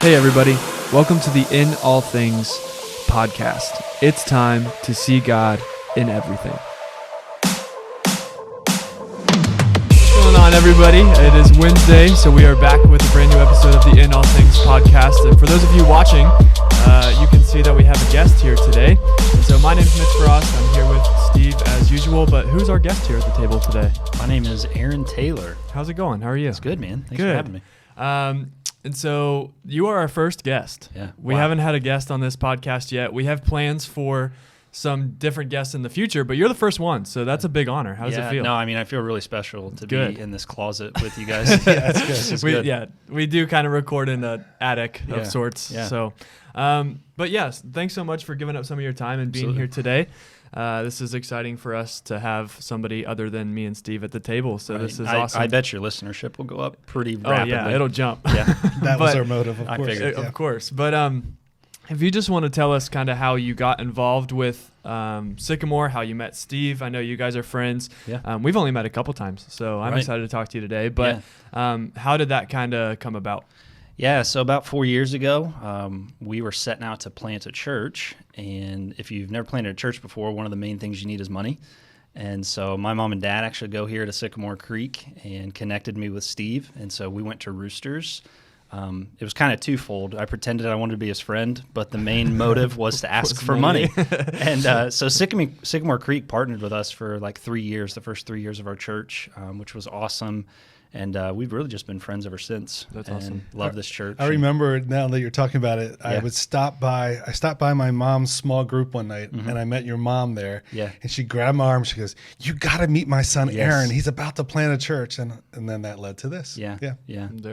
Hey everybody, welcome to the In All Things podcast. It's time to see God in everything. What's going on, everybody? It is Wednesday, so we are back with a brand new episode of the In All Things podcast. And for those of you watching, you can see that we have a guest here today. And so my name is Mitch. I'm here with Steve as usual, but who's our guest here at the table today? My name is Aaron Taylor. How's it going? How are you? It's good, man. Thanks for having me. And so you are our first guest. Yeah. We haven't had a guest on this podcast yet. We have plans for some different guests in the future, but you're the first one, so that's a big honor. How does it feel? No, I mean, I feel really special to be in this closet with you guys. That's good. It's good. Yeah, we do kind of record in an attic of sorts. Yeah. So, but yes, thanks so much for giving up some of your time and being here today. This is exciting for us to have somebody other than me and Steve at the table. So This is awesome. I bet your listenership will go up pretty rapidly. Oh yeah, it'll jump. Yeah, that was our motive, of course. Figured. Of course. But if you just want to tell us kind of how you got involved with Sycamore, how you met Steve. I know you guys are friends. Yeah. We've only met a couple times, so I'm excited to talk to you today. But how did that kind of come about? Yeah, so about 4 years ago, we were setting out to plant a church. And if you've never planted a church before, one of the main things you need is money. And so my mom and dad actually go here to Sycamore Creek and connected me with Steve. And so we went to Roosters. It was kind of twofold. I pretended I wanted to be his friend, but the main motive was to ask for money. And so Sycamore Creek partnered with us for like 3 years, the first 3 years of our church, which was awesome. And we've really just been friends ever since. That's awesome. Love this church. I remember now that you're talking about it, I stopped by my mom's small group one night, and I met your mom there. Yeah. And she grabbed my arm. She goes, "You got to meet my son, Aaron. He's about to plant a church." And then that led to this. Yeah. There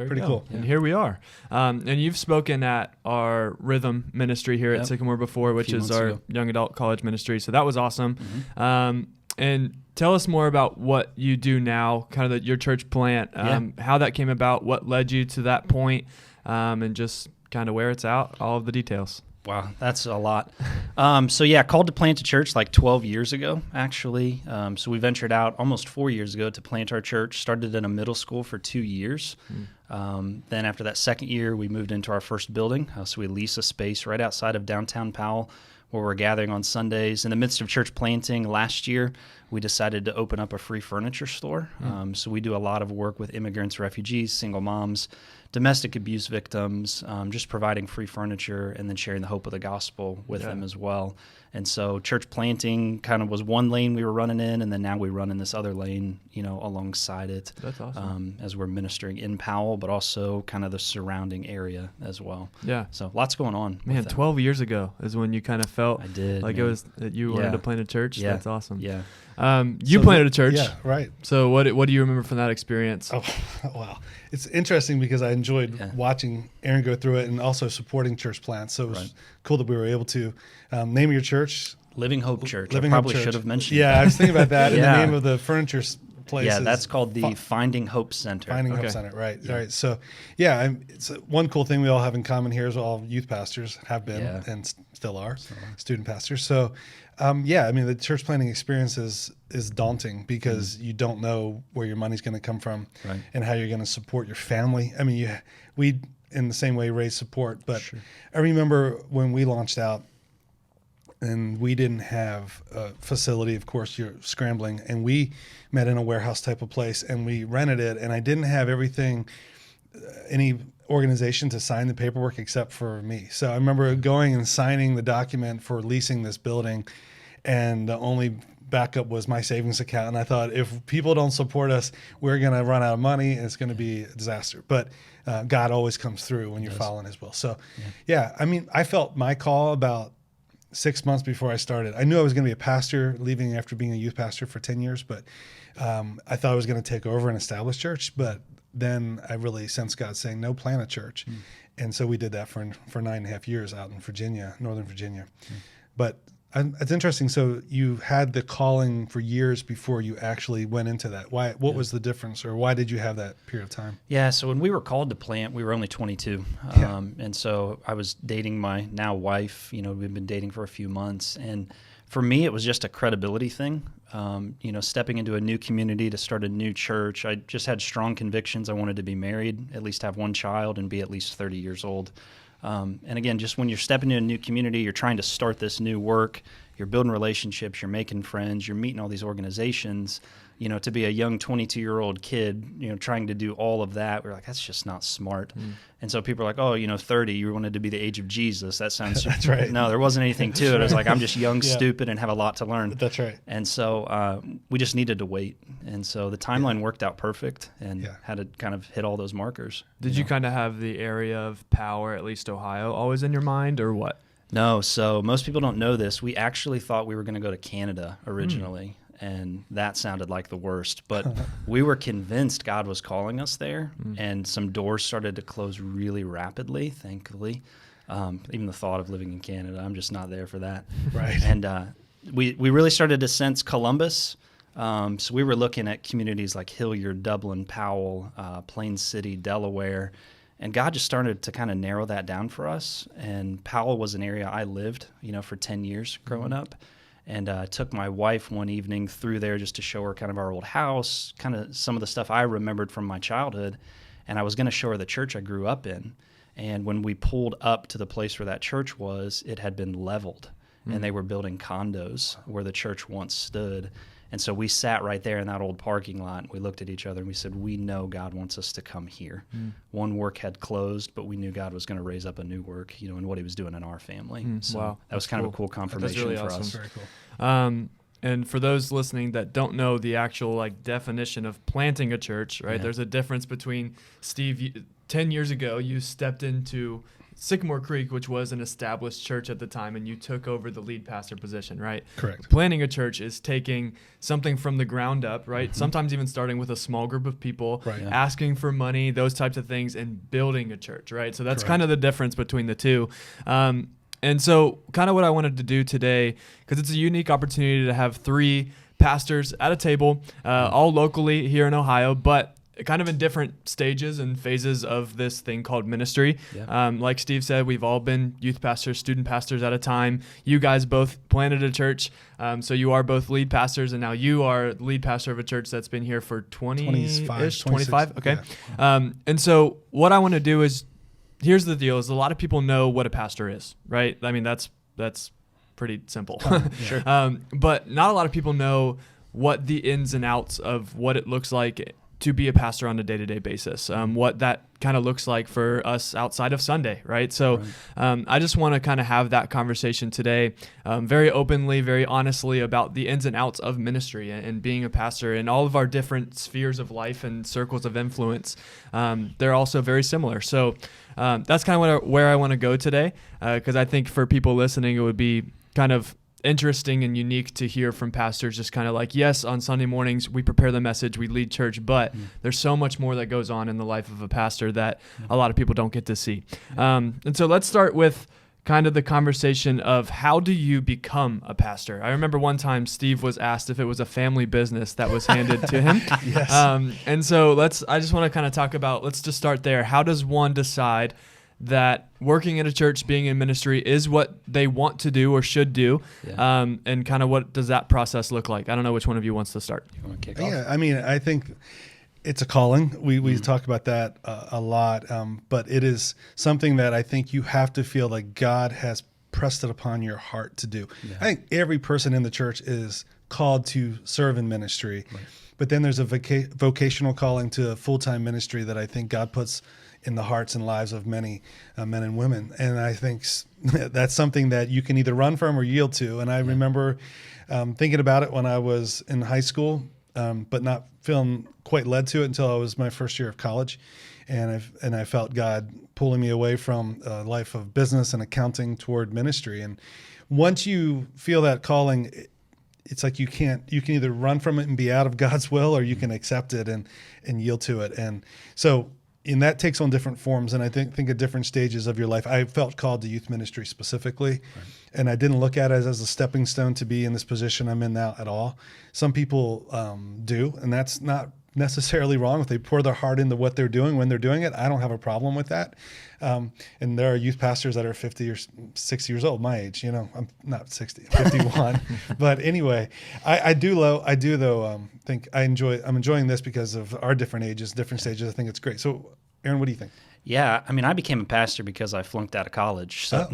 Pretty you go. cool. And here we are. And you've spoken at our Rhythm ministry here at Sycamore before, which is our young adult college ministry. So that was awesome. And tell us more about what you do now, kind of your church plant, how that came about, what led you to that point, and just kind of where it's at, all of the details. Wow, that's a lot. Called to plant a church like 12 years ago, actually. So we ventured out almost 4 years ago to plant our church, started in a middle school for 2 years. Then after that second year, we moved into our first building. So we leased a space right outside of downtown Powell, where we're gathering on Sundays. In the midst of church planting last year, we decided to open up a free furniture store. So we do a lot of work with immigrants, refugees, single moms, domestic abuse victims, just providing free furniture and then sharing the hope of the gospel with them as well. And so church planting kind of was one lane we were running in, and then now we run in this other lane, alongside it. That's awesome. As we're ministering in Powell, but also kind of the surrounding area as well. Yeah. So lots going on. Man, 12 years ago is when you kind of felt it was that you wanted to plant a church. Yeah. That's awesome. Yeah. You planted a church. Yeah, right. So what do you remember from that experience? Oh, wow. It's interesting because I enjoyed watching Aaron go through it and also supporting church plants. So it was cool that we were able to name your church. Living Hope Church. Living I probably Hope Church. should have mentioned that. I was thinking about that. And the name of the furniture place is that's called the Finding Hope Center. Finding Hope Center, right. Yeah. All right. So, it's one cool thing we all have in common here is all youth pastors have been and still are student pastors. So, the church planting experience is daunting because you don't know where your money's going to come from and how you're going to support your family. I mean, we in the same way raise support, but I remember when we launched out and we didn't have a facility, of course you're scrambling, and we met in a warehouse type of place and we rented it, and I didn't have everything, any organization to sign the paperwork except for me. So I remember going and signing the document for leasing this building, and the only backup was my savings account. And I thought, if people don't support us, we're going to run out of money and it's going to be a disaster. But God always comes through when you're following his will. So I felt my call about 6 months before I started. I knew I was going to be a pastor, leaving after being a youth pastor for 10 years, but I thought I was going to take over an established church. But then I really sensed God saying, no, plant a church. And so we did that for 9.5 years out in Virginia, Northern Virginia. But it's interesting. So you had the calling for years before you actually went into that. Why? What was the difference, or why did you have that period of time? Yeah, so when we were called to plant, we were only 22. And so I was dating my now wife. We've been dating for a few months. And For me, it was just a credibility thing. Stepping into a new community to start a new church, I just had strong convictions. I wanted to be married, at least have one child, and be at least 30 years old. And again, just when you're stepping into a new community, you're trying to start this new work, you're building relationships, you're making friends, you're meeting all these organizations. To be a young 22-year-old kid, trying to do all of that, we're like, that's just not smart. And so people are like, oh, 30, you wanted to be the age of Jesus. That sounds That's right. No, there wasn't anything to it. I was like, I'm just young, stupid, and have a lot to learn. That's right. And so we just needed to wait. And so the timeline worked out perfect and had to kind of hit all those markers. Did you kind of have the area of power, at least Ohio, always in your mind, or what? No. So most people don't know this. We actually thought we were going to go to Canada originally. And that sounded like the worst. But we were convinced God was calling us there, and some doors started to close really rapidly, thankfully. Even the thought of living in Canada, I'm just not there for that. Right. And we really started to sense Columbus. So we were looking at communities like Hilliard, Dublin, Powell, Plain City, Delaware. And God just started to kind of narrow that down for us. And Powell was an area I lived, for 10 years growing up. And took my wife one evening through there just to show her kind of our old house, kind of some of the stuff I remembered from my childhood. And I was going to show her the church I grew up in. And when we pulled up to the place where that church was, it had been leveled. And they were building condos where the church once stood. And so we sat right there in that old parking lot. And we looked at each other and we said, we know God wants us to come here. One work had closed, but we knew God was going to raise up a new work, and what he was doing in our family. So wow. That was kind of a cool confirmation really for awesome. us. Very cool. And for those listening that don't know the actual definition of planting a church, right? Yeah. There's a difference between Steve. 10 years ago, you stepped into Sycamore Creek, which was an established church at the time, and you took over the lead pastor position, right? Correct. Planting a church is taking something from the ground up, right? Sometimes even starting with a small group of people, Right. Yeah. asking for money, those types of things, and building a church, right? So that's Correct. kind of the difference between the two. And so kind of what I wanted to do today, because it's a unique opportunity to have 3 pastors at a table, all locally here in Ohio, but kind of in different stages and phases of this thing called ministry. Yeah. Like Steve said, we've all been youth pastors, student pastors at a time. You guys both planted a church, so you are both lead pastors, and now you are lead pastor of a church that's been here for 20-ish, 25? Okay. Yeah. And so what I want to do is, here's the deal, is a lot of people know what a pastor is, right? I mean, that's pretty simple. Sure. But not a lot of people know what the ins and outs of what it looks like to be a pastor on a day-to-day basis, what that kind of looks like for us outside of Sunday, right? So I just want to kind of have that conversation today, very openly, very honestly, about the ins and outs of ministry and being a pastor and all of our different spheres of life and circles of influence. They're also very similar. So that's kind of where I want to go today, because I think for people listening, it would be kind of interesting and unique to hear from pastors, just kind of like, yes, on Sunday mornings we prepare the message, we lead church, but there's so much more that goes on in the life of a pastor that a lot of people don't get to see. And so let's start with kind of the conversation of, how do you become a pastor? I remember one time Steve was asked if it was a family business that was handed to him. Yes. And so I just want to kind of talk about, let's just start there. How does one decide that working in a church, being in ministry, is what they want to do or should do? Yeah. And kind of what does that process look like? I don't know which one of you wants to start. You want to kick off? Yeah, I mean, I think it's a calling. We talk about that a lot, but it is something that I think you have to feel like God has pressed it upon your heart to do. Yeah. I think every person in the church is called to serve in ministry, but then there's a vocational calling to a full-time ministry that I think God puts in the hearts and lives of many men and women. And I think that's something that you can either run from or yield to. And I remember thinking about it when I was in high school, but not feeling quite led to it until I was my first year of college. And I felt God pulling me away from a life of business and accounting toward ministry. And once you feel that calling, it's like you can either run from it and be out of God's will, or you can accept it and yield to it. And so, and that takes on different forms, and I think at different stages of your life. I felt called to youth ministry specifically, and I didn't look at it as a stepping stone to be in this position I'm in now at all. Some people do, and that's not necessarily wrong. If they pour their heart into what they're doing when they're doing it, I don't have a problem with that. And there are youth pastors that are 50 or 60 years old, my age. I'm not 60, I'm 51. But anyway, I do think I'm enjoying this because of our different ages, different stages. I think it's great. So, Aaron, what do you think? Yeah, I mean, I became a pastor because I flunked out of college. So,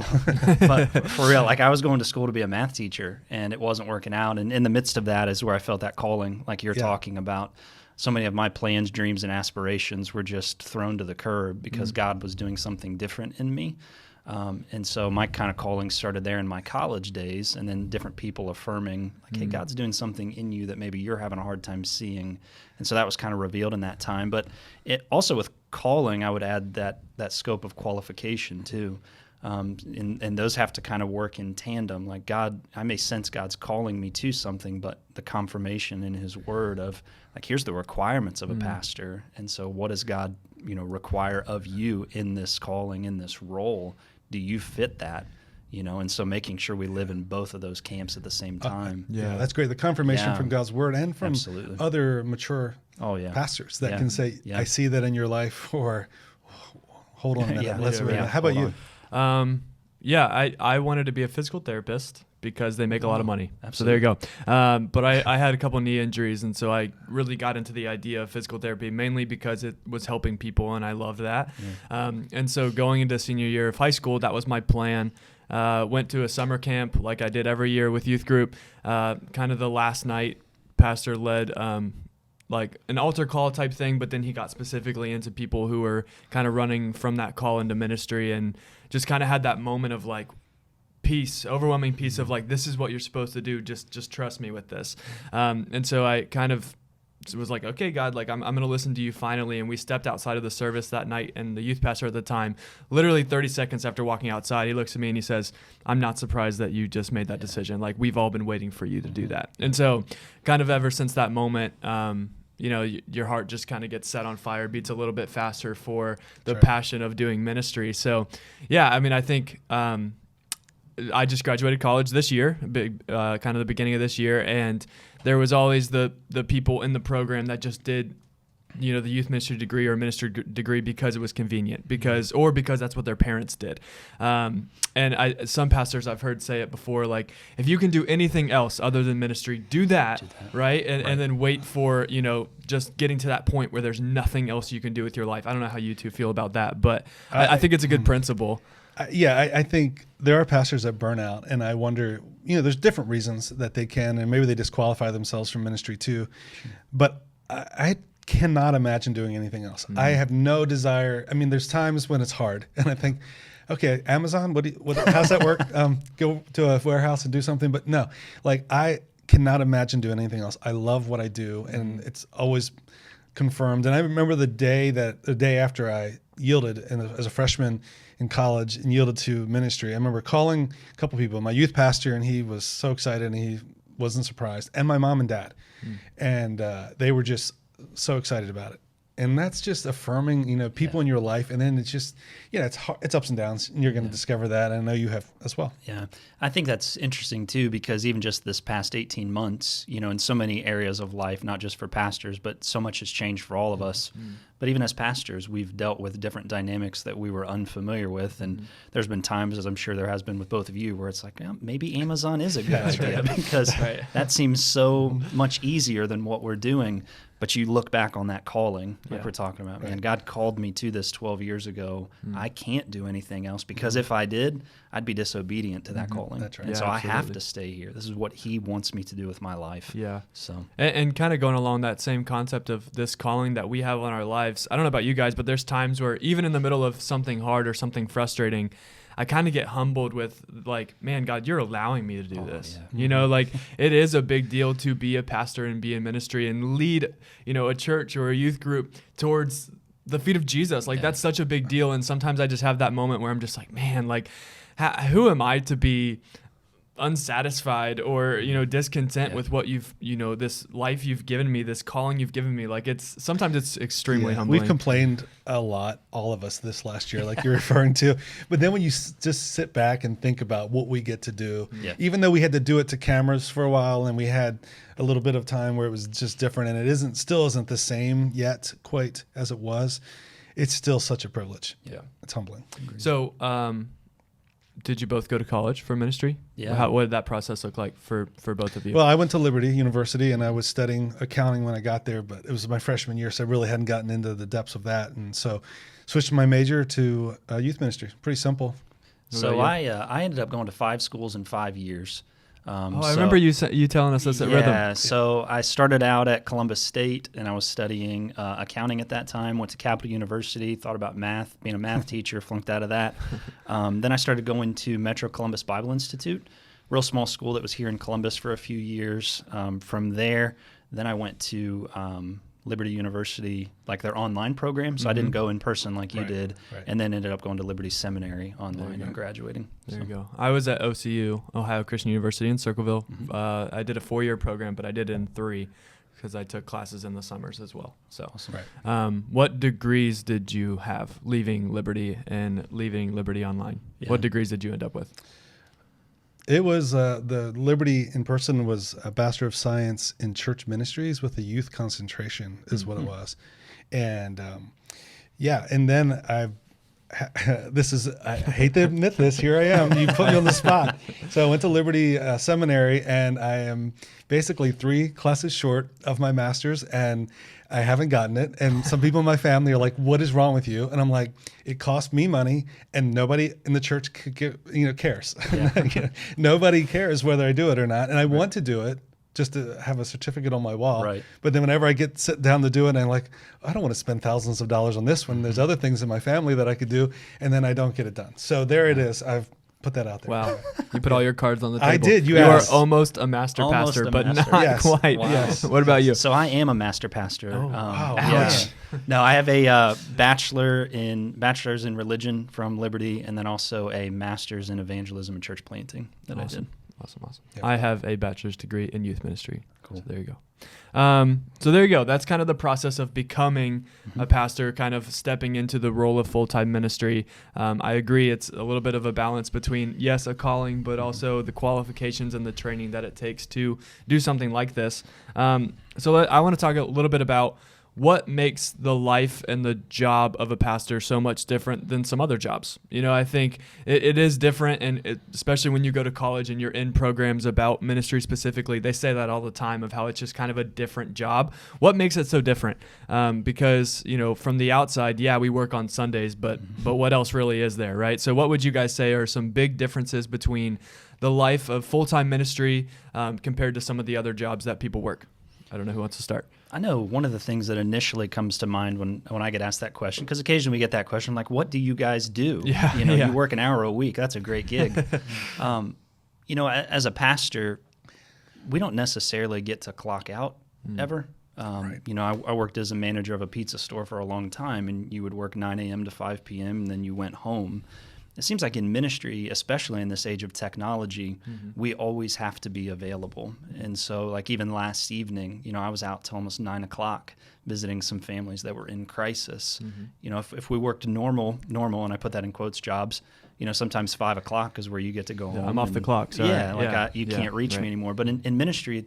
but for real, like I was going to school to be a math teacher, and it wasn't working out. And in the midst of that is where I felt that calling, like you're talking about. So many of my plans, dreams, and aspirations were just thrown to the curb because God was doing something different in me. And so my kind of calling started there in my college days, and then different people affirming, like, hey, God's doing something in you that maybe you're having a hard time seeing. And so that was kind of revealed in that time. But it also with calling, I would add that scope of qualification too. And those have to kind of work in tandem. Like God, I may sense God's calling me to something, but the confirmation in His Word of like, here's the requirements of a pastor, and so what does God, require of you in this calling, in this role? Do you fit that? And so making sure we live in both of those camps at the same time. Yeah, that's great. The confirmation from God's Word and from other mature pastors that can say, I see that in your life, or hold on a minute. How about you? I wanted to be a physical therapist because they make a lot of money. Absolutely. So there you go. But I had a couple knee injuries, and so I really got into the idea of physical therapy, mainly because it was helping people, and I loved that. And so going into senior year of high school, that was my plan. Went to a summer camp like I did every year with youth group. Kind of the last night, pastor led like an altar call type thing, but then he got specifically into people who were kind of running from that call into ministry, and just kind of had that moment of like peace, overwhelming peace of like, this is what you're supposed to do. Just trust me with this. And so I kind of was like, okay, God, like I'm going to listen to you finally. And we stepped outside of the service that night, and the youth pastor at the time, literally 30 seconds after walking outside, he looks at me and he says, I'm not surprised that you just made that decision. Like, we've all been waiting for you to do that. And so kind of ever since that moment, your heart just kind of gets set on fire, beats a little bit faster for the passion of doing ministry. So I mean, I think, I just graduated college this year, kind of the beginning of this year, and there was always the people in the program that just did, the youth ministry degree or ministry degree because it was convenient, because that's what their parents did. And some pastors I've heard say it before, like, if you can do anything else other than ministry, do that. Right? And then wait for, just getting to that point where there's nothing else you can do with your life. I don't know how you two feel about that, but I think it's a good principle. I think there are pastors that burn out, and I wonder, there's different reasons that they can, and maybe they disqualify themselves from ministry too. But I cannot imagine doing anything else. I have no desire. I mean, there's times when it's hard, and I think, okay, Amazon, how's that work? Go to a warehouse and do something. But no, like, I cannot imagine doing anything else. I love what I do, and it's always confirmed. And I remember the day after I yielded as a freshman in college and yielded to ministry. I remember calling a couple people, my youth pastor, and he was so excited, and he wasn't surprised, and my mom and dad. And they were just so excited about it. And that's just affirming, people in your life. And then it's just, it's hard, it's ups and downs, and you're going to discover that. And I know you have as well. Yeah. I think that's interesting too, because even just this past 18 months, in so many areas of life, not just for pastors, but so much has changed for all of us. But even as pastors, we've dealt with different dynamics that we were unfamiliar with. And there's been times, as I'm sure there has been with both of you, where it's like, maybe Amazon is a good idea because that seems so much easier than what we're doing. But you look back on that calling, like we're talking about, man, God called me to this 12 years ago. I can't do anything else, because if I did, I'd be disobedient to that calling. That's right. And so I have to stay here. This is what He wants me to do with my life. Yeah. So and kind of going along that same concept of this calling that we have on our lives, I don't know about you guys, but there's times where even in the middle of something hard or something frustrating, I kind of get humbled with, like, man, God, you're allowing me to do this. Yeah. Like, it is a big deal to be a pastor and be in ministry and lead, a church or a youth group towards the feet of Jesus. Like, that's such a big deal. And sometimes I just have that moment where I'm just like, man, like, who am I to be unsatisfied or, discontent with what you've, this life you've given me, this calling you've given me. Like sometimes it's extremely humbling. We've complained a lot, all of us, this last year, like you're referring to. But then when you just sit back and think about what we get to do, even though we had to do it to cameras for a while and we had a little bit of time where it was just different and it still isn't the same yet quite as it was, it's still such a privilege. Yeah. It's humbling. So, did you both go to college for ministry? Yeah. What did that process look like for both of you? Well, I went to Liberty University and I was studying accounting when I got there, but it was my freshman year, so I really hadn't gotten into the depths of that. And so switched my major to youth ministry. Pretty simple. So I ended up going to 5 schools in 5 years. I remember you telling us this at Rhythm. Yeah, so I started out at Columbus State, and I was studying accounting at that time. Went to Capital University, thought about math, being a math teacher, flunked out of that. Then I started going to Metro Columbus Bible Institute, real small school that was here in Columbus for a few years. From there, then I went to Liberty University, like their online program. So I didn't go in person like you did, and then ended up going to Liberty Seminary online and graduating. There you go. I was at OCU, Ohio Christian University in Circleville. I did a 4-year program, but I did it in 3 because I took classes in the summers as well. So, awesome. What degrees did you have leaving Liberty and leaving Liberty Online? Yeah. What degrees did you end up with? It was the Liberty in person was a Bachelor of Science in Church Ministries with a youth concentration is what it was. And and then I hate to admit this, here I am, you put me on the spot. So I went to Liberty Seminary and I am basically 3 classes short of my master's and I haven't gotten it. And some people in my family are like, what is wrong with you? And I'm like, it cost me money and nobody in the church cares. Yeah. Nobody cares whether I do it or not. And I want to do it just to have a certificate on my wall. Right. But then whenever I sit down to do it, and I'm like, I don't want to spend thousands of dollars on this one. There's other things in my family that I could do. And then I don't get it done. So there it is. I've put that out there. Wow. You put all your cards on the table. I did. You are almost a master pastor, but not quite. Wow. Yes. What about you? So I am a master pastor. Oh, wow. Yeah. No, I have a bachelor's in religion from Liberty, and then also a master's in evangelism and church planting that I did. Awesome. Yep. I have a bachelor's degree in youth ministry. Cool. So there you go. That's kind of the process of becoming a pastor, kind of stepping into the role of full-time ministry. I agree. It's a little bit of a balance between, yes, a calling, but also the qualifications and the training that it takes to do something like this. So I want to talk a little bit about what makes the life and the job of a pastor so much different than some other jobs. I think it is different, and especially when you go to college and you're in programs about ministry specifically, they say that all the time of how it's just kind of a different job. What makes it so different? Because, from the outside, we work on Sundays, but what else really is there, right? So what would you guys say are some big differences between the life of full-time ministry compared to some of the other jobs that people work? I don't know who wants to start. I know one of the things that initially comes to mind when I get asked that question, because occasionally we get that question, like, what do you guys do? You work an hour a week. That's a great gig. As a pastor, we don't necessarily get to clock out ever. I worked as a manager of a pizza store for a long time, and you would work 9 a.m. to 5 p.m., and then you went home. It seems like in ministry, especially in this age of technology, we always have to be available. And so, like even last evening, I was out till almost 9 o'clock visiting some families that were in crisis. If we worked normal, and I put that in quotes, jobs, sometimes 5 o'clock is where you get to go home. I'm off the clock. Sorry. You can't reach me anymore. But in ministry,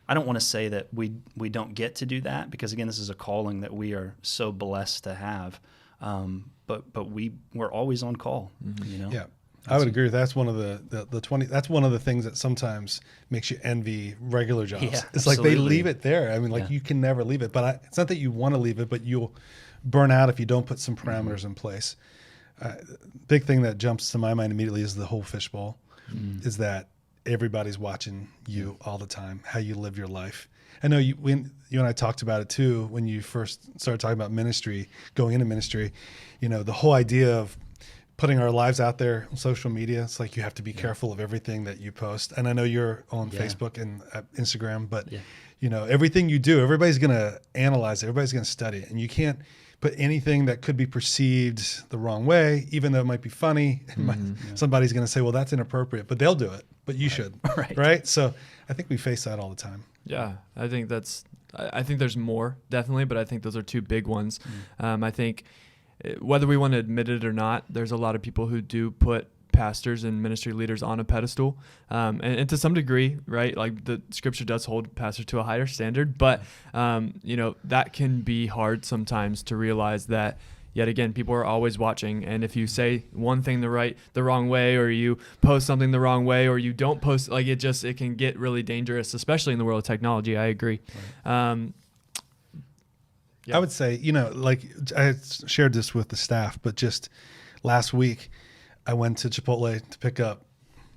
I don't want to say that we don't get to do that, because again, this is a calling that we are so blessed to have. But we're always on call. Yeah, I would agree. That's one of the 20. That's one of the things that sometimes makes you envy regular jobs. Yeah, it's like they leave it there. I mean, you can never leave it. But it's not that you want to leave it, but you'll burn out if you don't put some parameters in place. Big thing that jumps to my mind immediately is the whole fishbowl. Is that everybody's watching you all the time, how you live your life. I know you and I talked about it too when you first started talking about ministry, going into ministry. The whole idea of putting our lives out there on social media. It's like you have to be careful of everything that you post. And I know you're on Facebook and Instagram, but everything you do, everybody's going to analyze it. Everybody's going to study it, and you can't put anything that could be perceived the wrong way, even though it might be funny. Somebody's going to say, well, that's inappropriate, but they'll do it, but you should. Right. So I think we face that all the time. Yeah. I think there's more, definitely, but I think those are two big ones. I think whether we want to admit it or not, there's a lot of people who do put pastors and ministry leaders on a pedestal. And to some degree, right, like the scripture does hold pastors to a higher standard, but, that can be hard sometimes to realize that, yet again, people are always watching. And if you say one thing the wrong way, or you post something the wrong way, or you don't post, like it can get really dangerous, especially in the world of technology. I agree. Right. I would say, like I shared this with the staff, but just last week I went to Chipotle to pick up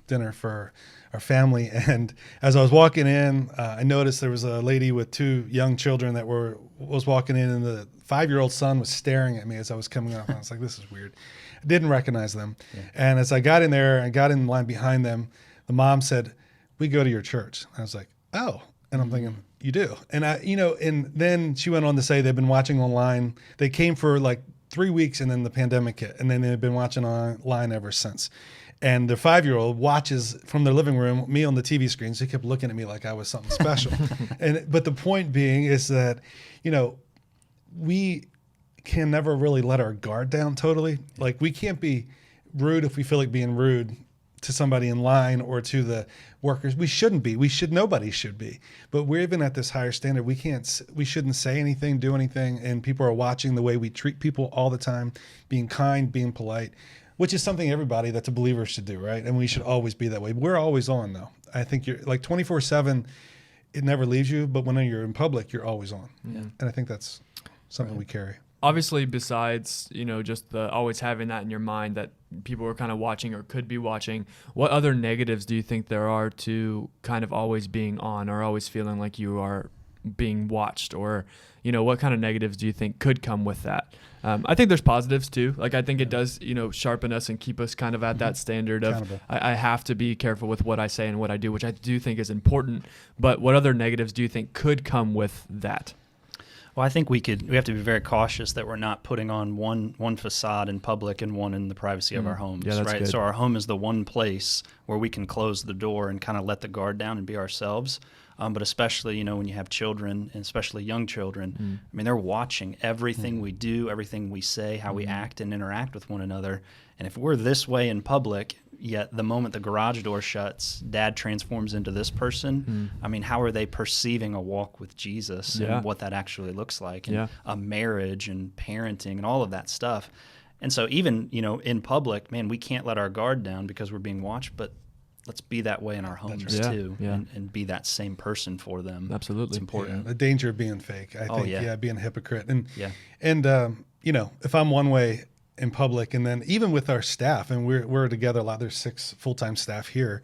dinner for our family. And as I was walking in, I noticed there was a lady with 2 young children that was walking in, and the 5-year-old son was staring at me as I was coming up. And I was like, this is weird. I didn't recognize them. Yeah. And as I got in there, I got in line behind them, the mom said, we go to your church. I was like, oh. And I'm thinking, you do. And and then she went on to say they've been watching online. They came for like 3 weeks, and then the pandemic hit, and then they've been watching online ever since. And their 5-year-old watches from their living room, me on the TV screen. So he kept looking at me like I was something special. But the point being is that, we can never really let our guard down totally. Like we can't be rude if we feel like being rude to somebody in line or to the workers. We shouldn't be. Nobody should be. But we're even at this higher standard. We shouldn't say anything, do anything, and people are watching the way we treat people all the time, being kind, being polite, which is something everybody that's a believer should do, right? And we should always be that way. We're always on, though. I think you're like 24/7. It never leaves you, but when you're in public, you're always on. Yeah. And I think that's something we carry. Obviously, besides, just the always having that in your mind that people are kind of watching or could be watching, what other negatives do you think there are to kind of always being on or always feeling like you are being watched? Or, what kind of negatives do you think could come with that? I think there's positives too. Like I think it does, sharpen us and keep us kind of at that standard of I have to be careful with what I say and what I do, which I do think is important. But what other negatives do you think could come with that? Well, I think we have to be very cautious that we're not putting on one facade in public and one in the privacy of our homes, right? Good. So our home is the one place where we can close the door and kind of let the guard down and be ourselves. But especially, when you have children, and especially young children, I mean, they're watching everything we do, everything we say, how we act and interact with one another. And if we're this way in public, yet the moment the garage door shuts, dad transforms into this person, I mean, how are they perceiving a walk with Jesus and what that actually looks like, and a marriage and parenting and all of that stuff. And so even, in public, man, we can't let our guard down because we're being watched, but let's be that way in our homes too, and be that same person for them. Absolutely. It's important. Yeah, the danger of being fake, I think, being a hypocrite. And if I'm one way in public, and then even with our staff, and we're together a lot, there's 6 full-time staff here,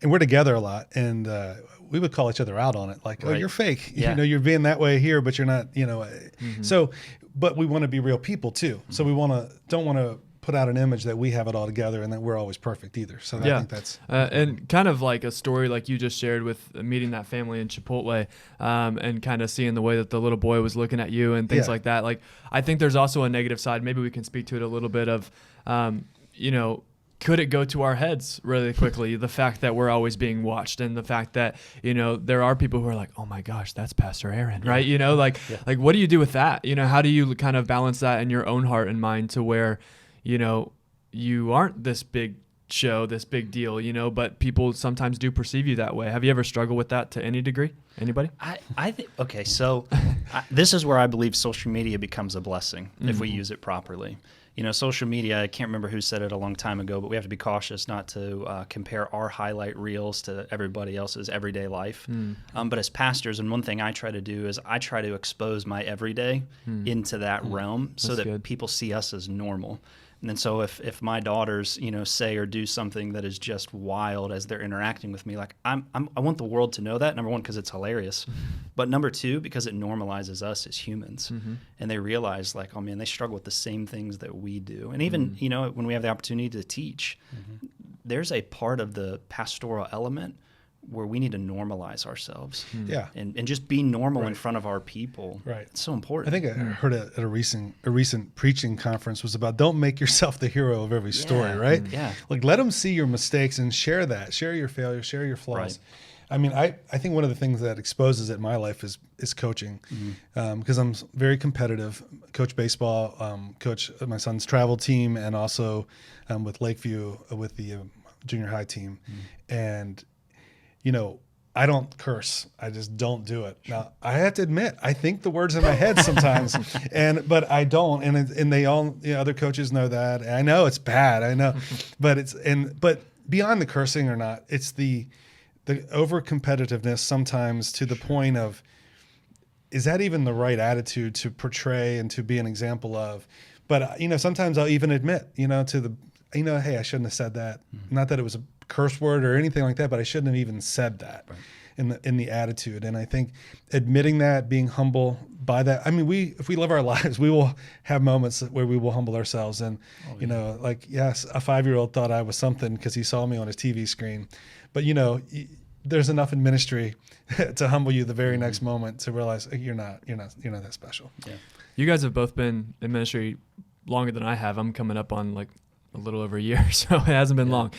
and we're together a lot, and we would call each other out on it, like, oh, you're fake. You're being that way here, but you're not, So, but we want to be real people too. So we don't want to put out an image that we have it all together and that we're always perfect either. So I think that's and kind of like a story like you just shared with meeting that family in Chipotle, and kind of seeing the way that the little boy was looking at you and things like that. Like I think there's also a negative side. Maybe we can speak to it a little bit of, could it go to our heads really quickly? The fact that we're always being watched, and the fact that, there are people who are like, oh my gosh, that's Pastor Aaron, right? Like what do you do with that? How do you kind of balance that in your own heart and mind to where, you aren't this big show, this big deal, but people sometimes do perceive you that way. Have you ever struggled with that to any degree? Anybody? I think, okay, so this is where I believe social media becomes a blessing if we use it properly. Social media, I can't remember who said it a long time ago, but we have to be cautious not to compare our highlight reels to everybody else's everyday life. But as pastors, and one thing I try to do is I try to expose my everyday into that realm so that people see us as normal. And then so if my daughters, say or do something that is just wild as they're interacting with me, like I want the world to know that, number one, because it's hilarious, but number two, because it normalizes us as humans, and they realize like, oh man, they struggle with the same things that we do. And even, when we have the opportunity to teach, there's a part of the pastoral element where we need to normalize ourselves. Yeah. And just be normal in front of our people. Right. It's so important. I think I heard it at a recent preaching conference was about don't make yourself the hero of every story, right? Yeah. Like let them see your mistakes and share that. Share your failures, share your flaws. Right. I mean, I think one of the things that exposes it in my life is coaching, because I'm very competitive. Coach baseball, coach my son's travel team, and also with Lakeview with the junior high team. And I don't curse. I just don't do it. Now I have to admit, I think the words in my head sometimes, but I don't. And they all, other coaches know that. And I know it's bad. I know, but beyond the cursing or not, it's the over competitiveness sometimes to the point of, is that even the right attitude to portray and to be an example of? But sometimes I'll even admit, hey, I shouldn't have said that. Not that it was a curse word or anything like that, but I shouldn't have even said that in the attitude. And I think admitting that, being humble by that. I mean, if we live our lives, we will have moments where we will humble ourselves. And yes, a 5-year-old thought I was something because he saw me on his TV screen. But there's enough in ministry to humble you the very next moment to realize you're not that special. Yeah. You guys have both been in ministry longer than I have. I'm coming up on like a little over a year, so it hasn't been long.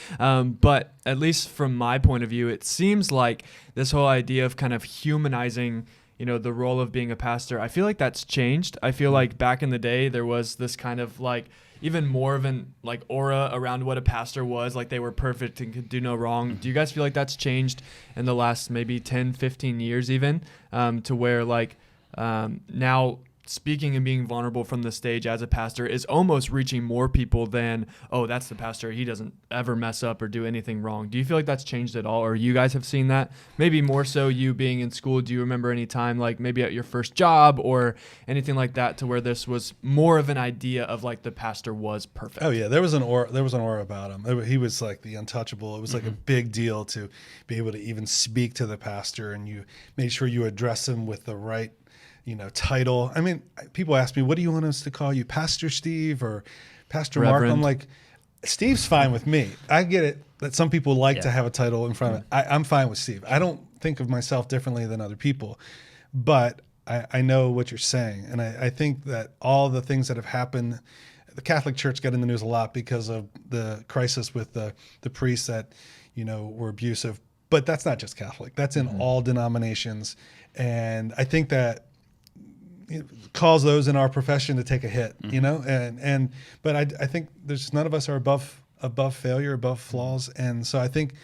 But at least from my point of view, it seems like this whole idea of kind of humanizing, the role of being a pastor, I feel like that's changed. I feel like back in the day, there was this kind of like even more of an like aura around what a pastor was, like they were perfect and could do no wrong. Do you guys feel like that's changed in the last maybe 10, 15 years even, to where like now speaking and being vulnerable from the stage as a pastor is almost reaching more people than, oh, that's the pastor, he doesn't ever mess up or do anything wrong? Do you feel like that's changed at all, or you guys have seen that? Maybe more so you being in school. Do you remember any time like maybe at your first job or anything like that to where this was more of an idea of like the pastor was perfect? Oh yeah, there was an aura about him. He was like the untouchable. It was like a big deal to be able to even speak to the pastor, and you made sure you address him with the right title. I mean, people ask me, what do you want us to call you, Pastor Steve or Pastor Reverend. Mark? I'm like, Steve's fine with me. I get it that some people like to have a title in front of it. I'm fine with Steve. I don't think of myself differently than other people, but I know what you're saying. And I think that all the things that have happened, the Catholic Church got in the news a lot because of the crisis with the priests that, were abusive. But that's not just Catholic. That's in all denominations. And I think that it calls those in our profession to take a hit, but I think there's none of us are above failure, above flaws. And so I think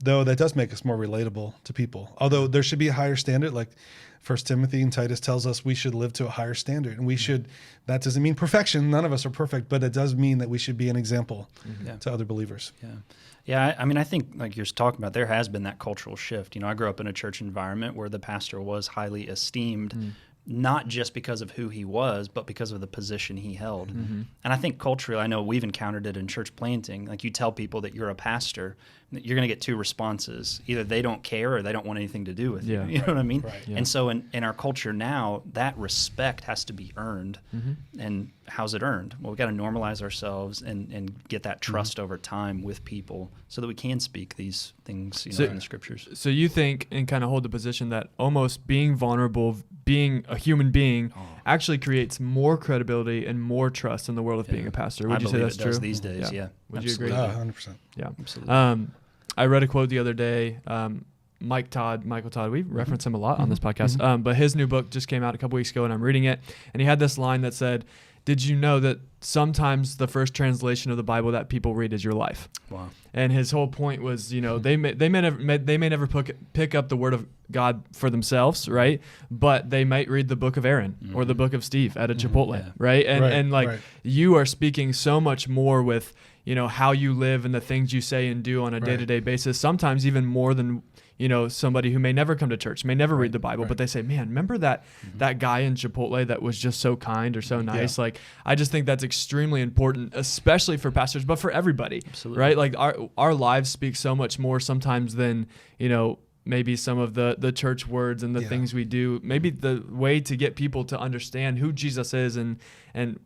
though that does make us more relatable to people, although there should be a higher standard, like 1 Timothy and Titus tells us we should live to a higher standard, and that doesn't mean perfection. None of us are perfect, but it does mean that we should be an example to other believers. Yeah, I mean, I think like you're talking about, there has been that cultural shift. I grew up in a church environment where the pastor was highly esteemed, not just because of who he was, but because of the position he held. And I think culturally, I know we've encountered it in church planting. Like you tell people that you're a pastor, you're going to get two responses. Either they don't care or they don't want anything to do with you. You know what I mean? Right. And so in our culture now, that respect has to be earned. And how's it earned? Well, we've got to normalize ourselves and get that trust over time with people so that we can speak these things in the scriptures. So you think and kind of hold the position that almost being vulnerable, being a human being, actually creates more credibility and more trust in the world of being a pastor. Would you say that's true? These days, Would absolutely. you agree? 100%. Yeah. Absolutely. I read a quote the other day. Michael Todd, we reference him a lot on this podcast, but his new book just came out a couple weeks ago and I'm reading it. And he had this line that said, did you know that sometimes the first translation of the Bible that people read is your life? Wow. And his whole point was, they may never pick up the word of God for themselves, right? But they might read the book of Aaron or the book of Steve at a Chipotle, right? And you are speaking so much more with, how you live and the things you say and do on a day-to-day basis, sometimes even more than somebody who may never come to church, may never read the Bible, but they say, man, remember that guy in Chipotle that was just so kind or so nice? Like, I just think that's extremely important, especially for pastors, but for everybody, right? Like our lives speak so much more sometimes than, maybe some of the church words and the things we do. Maybe the way to get people to understand who Jesus is and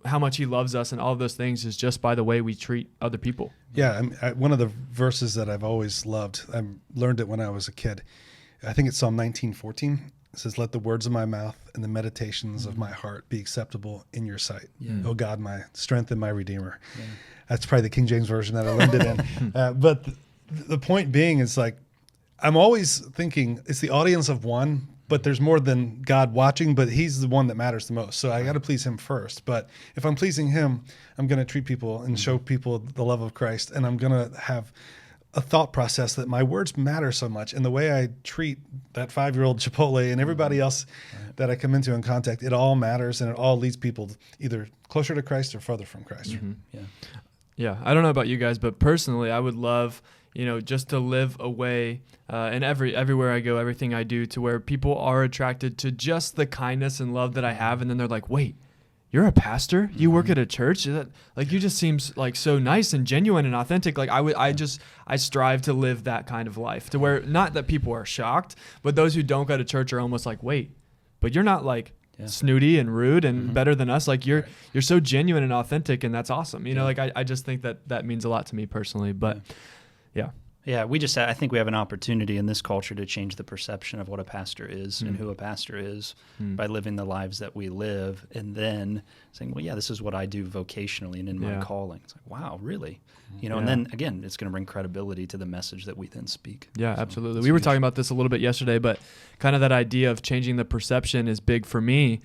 how much he loves us and all of those things is just by the way we treat other people. Yeah, one of the verses that I've always loved, I learned it when I was a kid. I think it's Psalm 19:14. It says, "Let the words of my mouth and the meditations of my heart be acceptable in your sight. Oh God, my strength and my redeemer." Yeah. That's probably the King James version that I learned it in. But the point being is like, I'm always thinking it's the audience of one, but there's more than God watching, but he's the one that matters the most. So I got to please him first. But if I'm pleasing him, I'm going to treat people and show people the love of Christ. And I'm going to have a thought process that my words matter so much. And the way I treat that 5-year-old Chipotle and everybody else that I come into in contact, it all matters, and it all leads people either closer to Christ or further from Christ. Mm-hmm. Yeah. I don't know about you guys, but personally, I would love, just to live a way and everywhere I go, everything I do, to where people are attracted to just the kindness and love that I have. And then they're like, wait, you're a pastor? You work at a church? Like, you just seems like so nice and genuine and authentic. Like I strive to live that kind of life, to where not that people are shocked, but those who don't go to church are almost like, wait, but you're not like snooty and rude and better than us. Like you're so genuine and authentic, and that's awesome. Like I just think that means a lot to me personally, but yeah. Yeah, I think we have an opportunity in this culture to change the perception of what a pastor is and who a pastor is by living the lives that we live, and then saying, well, yeah, this is what I do vocationally and in my calling. It's like, wow, really? And then again, it's going to bring credibility to the message that we then speak. Yeah, so absolutely. We were talking about this a little bit yesterday, but kind of that idea of changing the perception is big for me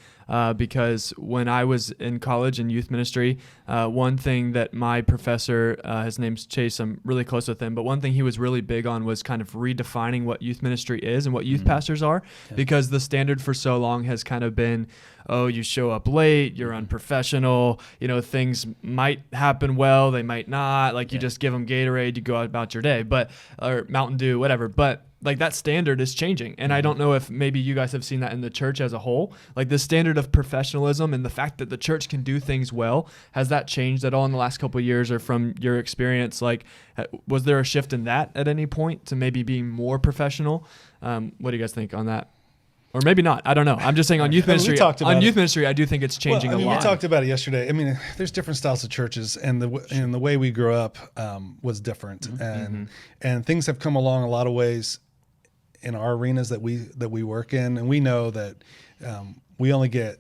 because when I was in college and youth ministry, one thing that my professor, his name's Chase, I'm really close with him, but one thing he was really big on was kind of redefining what youth ministry is and what youth pastors are, because the standard for so long has kind of been, oh, you show up late, you're unprofessional, things might happen well, they might not, like you just give them Gatorade, you go out about your day, or Mountain Dew, whatever. But like that standard is changing. And I don't know if maybe you guys have seen that in the church as a whole, like the standard of professionalism and the fact that the church can do things well. Has that changed at all in the last couple of years, or from your experience? Like, was there a shift in that at any point to maybe being more professional? What do you guys think on that? Or maybe not. I don't know. I'm just saying on youth ministry. Youth ministry, I do think it's changing a lot. We talked about it yesterday. I mean, there's different styles of churches, and the way we grew up was different, and things have come along a lot of ways in our arenas that we work in, and we know that we only get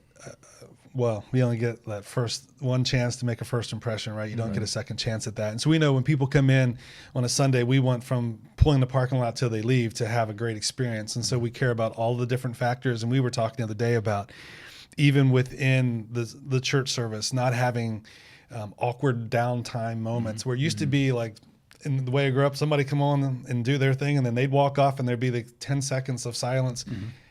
that first one chance to make a first impression, right? You don't get a second chance at that. And so we know when people come in on a Sunday, we want from pulling the parking lot till they leave to have a great experience. And so we care about all the different factors. And we were talking the other day about even within the church service, not having awkward downtime moments where it used to be like, in the way I grew up, somebody come on and do their thing, and then they'd walk off and there'd be like 10 seconds of silence,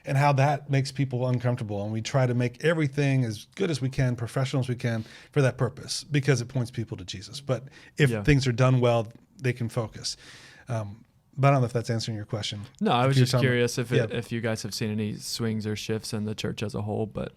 and how that makes people uncomfortable. And we try to make everything as good as we can, professional as we can, for that purpose, because it points people to Jesus. But if things are done well, they can focus. But I don't know if that's answering your question. No, I was just curious if you guys have seen any swings or shifts in the church as a whole, but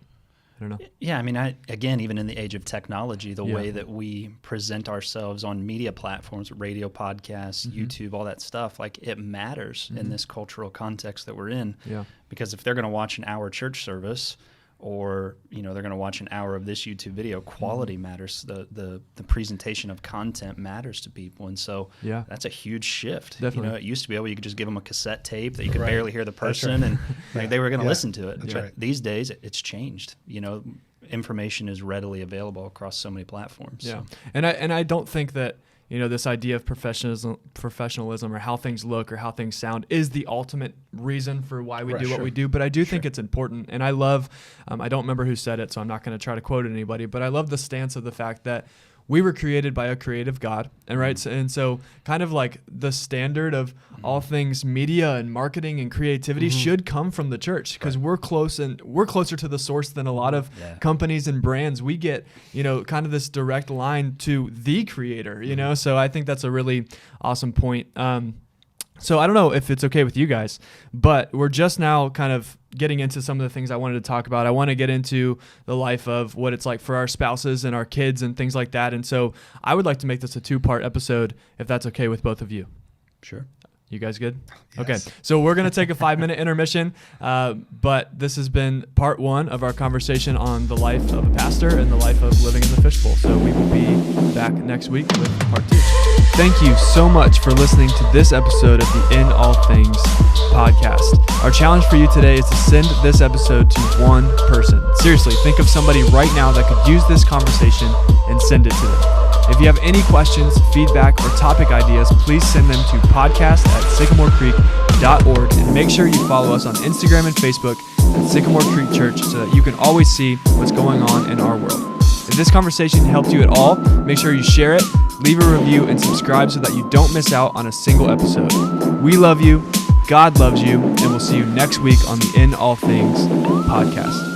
I don't know. Yeah, I mean, again, even in the age of technology, the way that we present ourselves on media platforms, radio, podcasts, YouTube, all that stuff, like it matters in this cultural context that we're in. Yeah. Because if they're going to watch an hour church service, or they're going to watch an hour of this YouTube video, quality matters. The presentation of content matters to people, and so that's a huge shift. Definitely. It used to be you could just give them a cassette tape that you could barely hear the person, and like, they were going to listen to it. That's but these days, it's changed. Information is readily available across so many platforms. Yeah, so. And I don't think that this idea of professionalism or how things look or how things sound is the ultimate reason for why we do what we do. But I do think it's important. And I love, I don't remember who said it, so I'm not going to try to quote anybody, but I love the stance of the fact that we were created by a creative God, and so kind of like the standard of all things media and marketing and creativity should come from the church, because we're closer to the source than a lot of companies and brands. We get kind of this direct line to the creator, so I think that's a really awesome point. So I don't know if it's okay with you guys, but we're just now kind of getting into some of the things I wanted to talk about. I want to get into the life of what it's like for our spouses and our kids and things like that. And so I would like to make this a 2-part episode, if that's okay with both of you. Sure. You guys good? Yes. Okay. So we're going to take a 5-minute intermission, but this has been part 1 of our conversation on the life of a pastor and the life of living in the fishbowl. So we will be back next week with part 2. Thank you so much for listening to this episode of the In All Things podcast. Our challenge for you today is to send this episode to one person. Seriously, think of somebody right now that could use this conversation and send it to them. If you have any questions, feedback, or topic ideas, please send them to podcast@sycamorecreek.org, and make sure you follow us on Instagram and Facebook at Sycamore Creek Church so that you can always see what's going on in our world. If this conversation helped you at all, make sure you share it, leave a review, and subscribe so that you don't miss out on a single episode. We love you, God loves you, and we'll see you next week on the In All Things podcast.